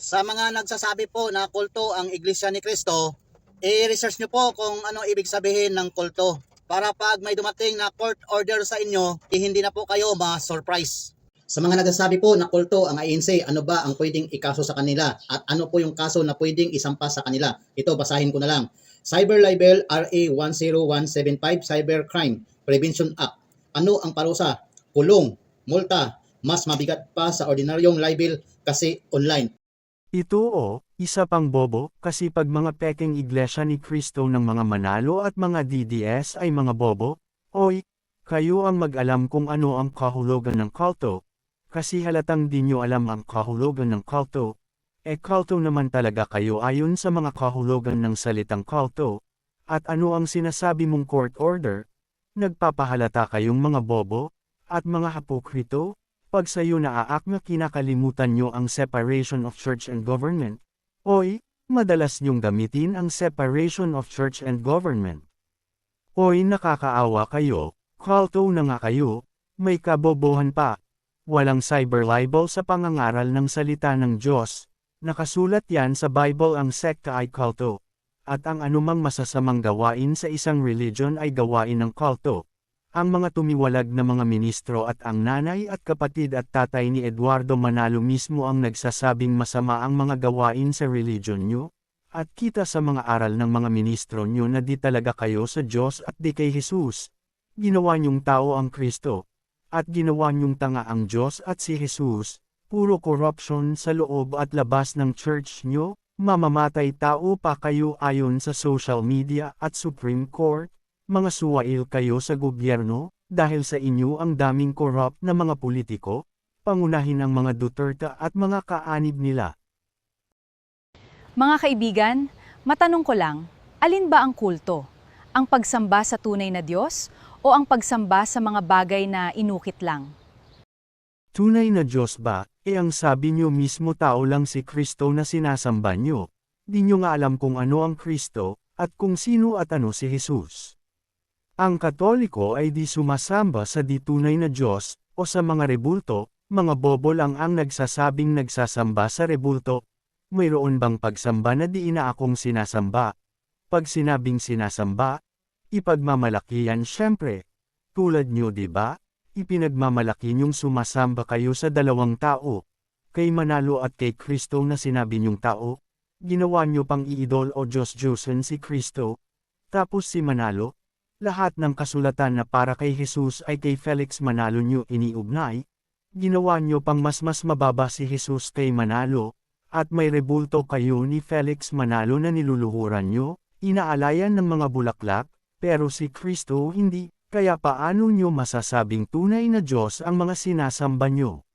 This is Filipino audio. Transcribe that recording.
Sa mga nagsasabi po na kulto ang Iglesia ni Cristo, i-research nyo po kung ano ibig sabihin ng kulto. Para pag may dumating na court order sa inyo, hindi na po kayo ma-surprise. Sa mga nagsasabi po na kulto ang INC, ano ba ang pwedeng ikaso sa kanila? At ano po yung kaso na pwedeng isampa sa kanila? Ito, basahin ko na lang. Cyber Libel RA 10175 Cybercrime Prevention Act. Ano ang parusa? Kulong, multa, mas mabigat pa sa ordinaryong libel kasi online. Ito isa pang bobo, kasi pag mga pekeng iglesia ni Kristo ng mga manalo at mga DDS ay mga bobo, oy, kayo ang mag-alam kung ano ang kahulugan ng kulto, kasi halatang di nyo alam ang kahulugan ng kulto, kulto naman talaga kayo ayon sa mga kahulugan ng salitang kulto, at ano ang sinasabi mong court order, nagpapahalata kayong mga bobo, at mga hapokrito. Pag sayo naaak na kinakalimutan nyo ang separation of church and government, oy, madalas nyong gamitin ang separation of church and government. Oy, nakakaawa kayo, kulto na nga kayo, may kabobohan pa. Walang cyber libel sa pangangaral ng salita ng Diyos, nakasulat yan sa Bible ang sekta ay kulto, at ang anumang masasamang gawain sa isang religion ay gawain ng kulto. Ang mga tumiwalag na mga ministro at ang nanay at kapatid at tatay ni Eduardo Manalo mismo ang nagsasabing masama ang mga gawain sa religion nyo, at kita sa mga aral ng mga ministro nyo na di talaga kayo sa Diyos at di kay Jesus. Ginawa nyong tao ang Kristo, at ginawa nyong tanga ang Diyos at si Jesus, puro corruption sa loob at labas ng church nyo, mamamatay tao pa kayo ayon sa social media at Supreme Court. Mga suwail kayo sa gobyerno, dahil sa inyo ang daming corrupt na mga politiko, pangunahin ang mga Duterte at mga kaanib nila. Mga kaibigan, matanong ko lang, alin ba ang kulto? Ang pagsamba sa tunay na Diyos o ang pagsamba sa mga bagay na inukit lang? Tunay na Diyos ba, ang sabi nyo mismo tao lang si Kristo na sinasamba nyo. Di nyo nga alam kung ano ang Kristo, at kung sino at ano si Jesus. Ang Katoliko ay di sumasamba sa di tunay na Diyos, o sa mga rebulto, mga bobo lang ang nagsasabing nagsasamba sa rebulto. Mayroon bang pagsamba na di inaakong sinasamba? Pag sinabing sinasamba, ipagmamalaki yan syempre. Tulad nyo diba? Ipinagmamalaki nyong sumasamba kayo sa dalawang tao. Kay Manalo at kay Kristo na sinabi nyong tao, ginawa nyo pang iidol o Diyos-Diyosan si Kristo. Tapos si Manalo, lahat ng kasulatan na para kay Jesus ay kay Felix Manalo nyo iniugnay, ginawa nyo pang mas mababa si Jesus kay Manalo, at may rebulto kayo ni Felix Manalo na niluluhuran nyo, inaalayan ng mga bulaklak, pero si Kristo hindi, kaya paano nyo masasabing tunay na Diyos ang mga sinasamba nyo?